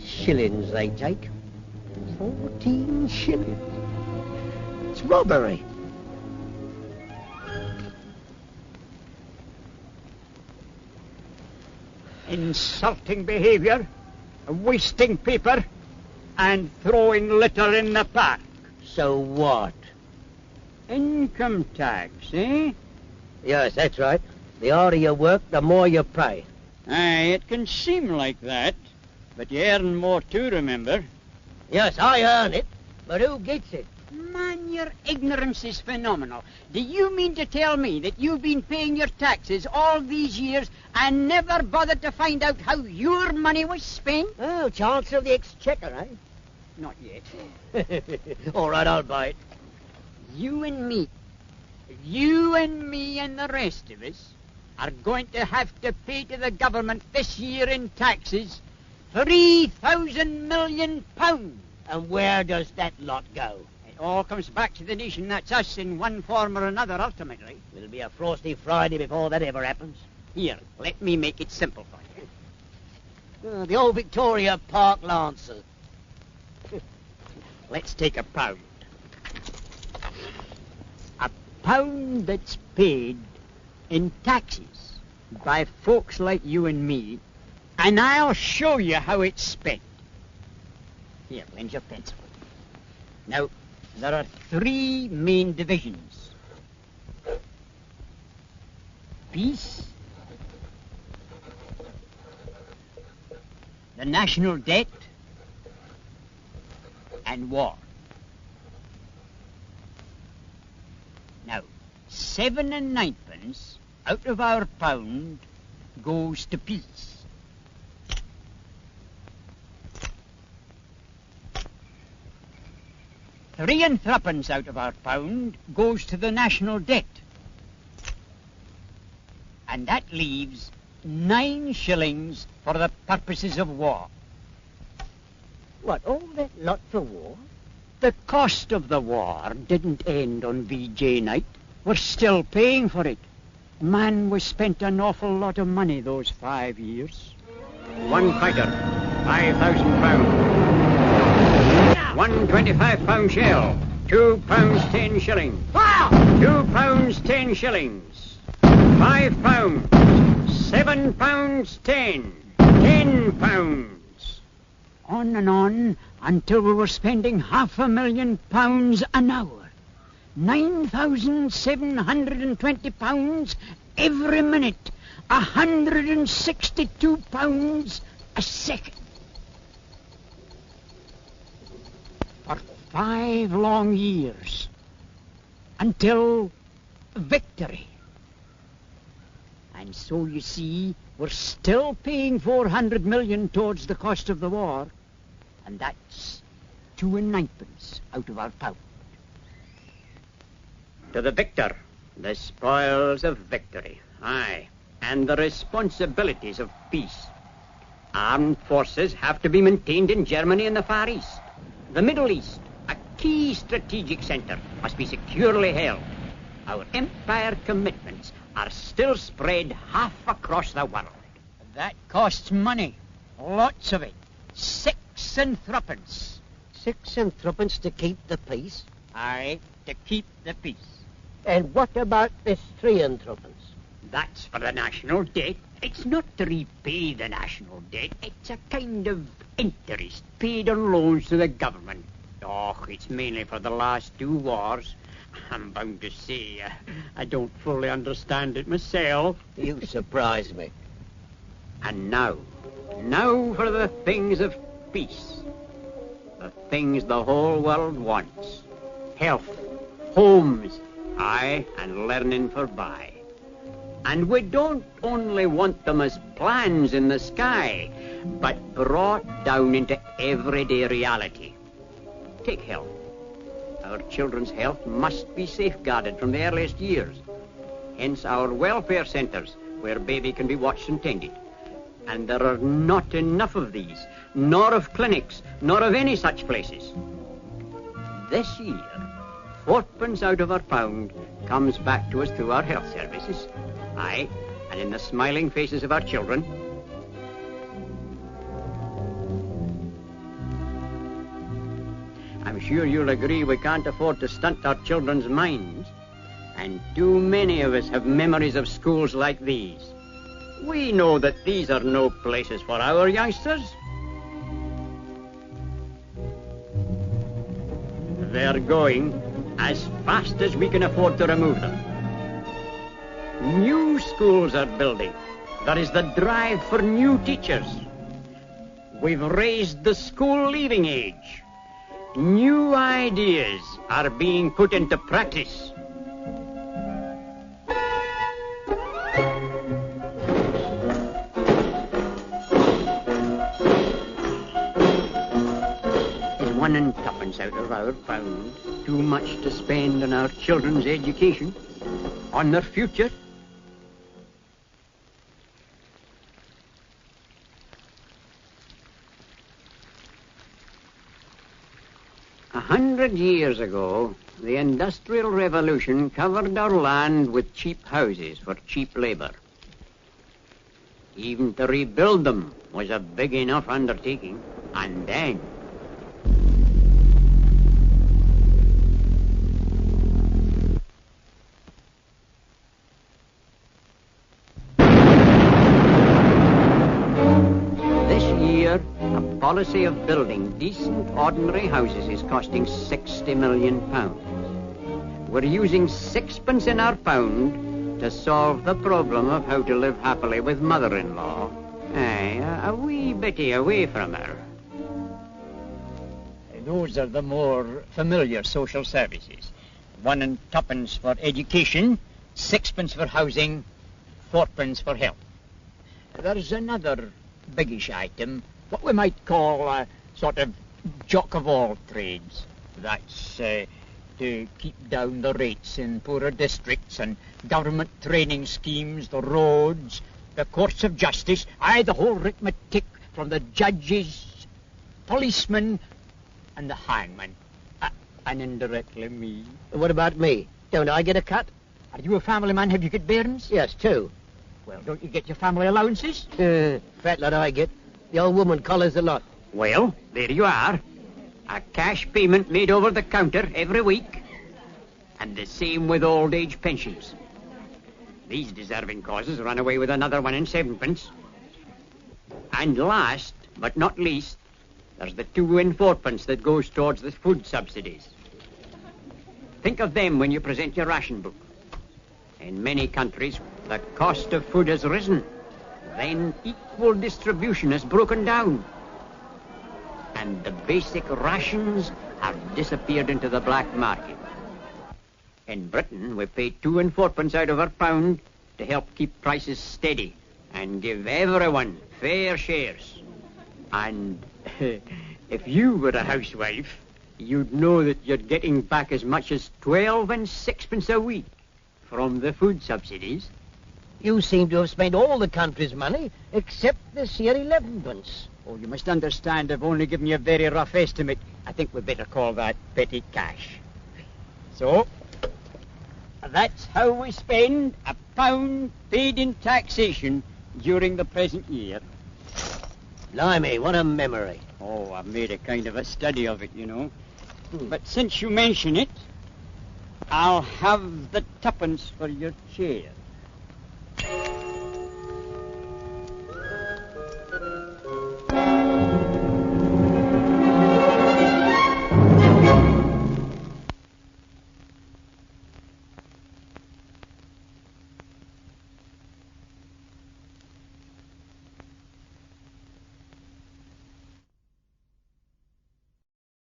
shillings they take. 14 shillings. It's robbery. Insulting behaviour, wasting paper, and throwing litter in the park. So what? Income tax, eh? Yes, that's right. The harder you work, the more you pay. Aye, it can seem like that, but you earn more too, remember? Yes, I earn it, but who gets it? Man, your ignorance is phenomenal. Do you mean to tell me that you've been paying your taxes all these years and never bothered to find out how your money was spent? Oh, Chancellor of the Exchequer, eh? Not yet. All right, I'll buy it. You and me and the rest of us are going to have to pay to the government this year in taxes £3,000 million. And where does that lot go? It all comes back to the nation, that's us, in one form or another, ultimately. It'll be a frosty Friday before that ever happens. Here, let me make it simple for you. The old Victoria Park Lancers. Let's take a pound. A pound that's paid in taxes by folks like you and me, and I'll show you how it's spent. Here, lend your pencil. Now, there are three main divisions. Peace, the national debt, and war. Now, 7 and 9pence out of our pound goes to peace. Three and threepence out of our pound goes to the national debt. And that leaves 9 shillings for the purposes of war. What, all that lot for war? The cost of the war didn't end on VJ night. We're still paying for it. Man, we spent an awful lot of money those 5 years. One fighter, £5,000. One 25-pound shell, £2 10 shillings. £2 10 shillings. £5, £7 10, £10. On and on until we were spending £500,000 an hour. £9,720 every minute. £162 a second. For 5 long years. Until victory. And so, you see, we're still paying $400 million towards the cost of the war. And that's 2 and 9pence out of our pound. To the victor, the spoils of victory. Aye, and the responsibilities of peace. Armed forces have to be maintained in Germany and the Far East. The Middle East, a key strategic centre, must be securely held. Our empire commitments are still spread half across the world. That costs money, lots of it. 6 and threepence. 6 and threepence to keep the peace? Aye, to keep the peace. And what about this 3 and threepence? That's for the national debt. It's not to repay the national debt. It's a kind of interest paid on loans to the government. Oh, it's mainly for the last 2 wars. I'm bound to say, I don't fully understand it myself. You surprise me. And now for the things of peace. The things the whole world wants. Health, homes, aye, and learning forby. And we don't only want them as plans in the sky, but brought down into everyday reality. Take health. Our children's health must be safeguarded from the earliest years. Hence our welfare centres, where baby can be watched and tended. And there are not enough of these, nor of clinics, nor of any such places. This year, 4pence out of our pound comes back to us through our health services. Aye, and in the smiling faces of our children. I'm sure you'll agree we can't afford to stunt our children's minds. And too many of us have memories of schools like these. We know that these are no places for our youngsters. They're going as fast as we can afford to remove them. New schools are building. There is the drive for new teachers. We've raised the school leaving age. New ideas are being put into practice. Is 1 and 2 out of our pound too much to spend on our children's education, on their future? A 100 years ago, the Industrial Revolution covered our land with cheap houses for cheap labor. Even to rebuild them was a big enough undertaking. And then, this year, a policy of building decent, ordinary houses is costing £60 million. We're using sixpence in our pound to solve the problem of how to live happily with mother-in-law. Aye, a wee bitty away from her. Those are the more familiar social services. 1 and 2 for education, 6 for housing, 4 for health. There's another biggish item, what we might call a sort of jock of all trades. That's to keep down the rates in poorer districts and government training schemes, the roads, the courts of justice, aye, the whole arithmetic from the judges, policemen, and the hangman. And indirectly me. What about me? Don't I get a cut? Are you a family man? Have you got bairns? Yes, 2. Well, don't you get your family allowances? Fat lot I get. The old woman collars a lot. Well, there you are. A cash payment made over the counter every week. And the same with old age pensions. These deserving causes run away with another 1 and 7 And last, but not least, there's the 2 and 4 that goes towards the food subsidies. Think of them when you present your ration book. In many countries, the cost of food has risen. Then equal distribution has broken down. And the basic rations have disappeared into the black market. In Britain, we pay 2 and 4 out of our pound to help keep prices steady and give everyone fair shares. And if you were a housewife, you'd know that you're getting back as much as 12 and 6 a week from the food subsidies. You seem to have spent all the country's money except this here 11 Oh, you must understand I've only given you a very rough estimate. I think we'd better call that petty cash. So, that's how we spend a pound paid in taxation during the present year. Blimey, what a memory. Oh, I've made a kind of a study of it, you know. But since you mention it, I'll have the 2 for your chair.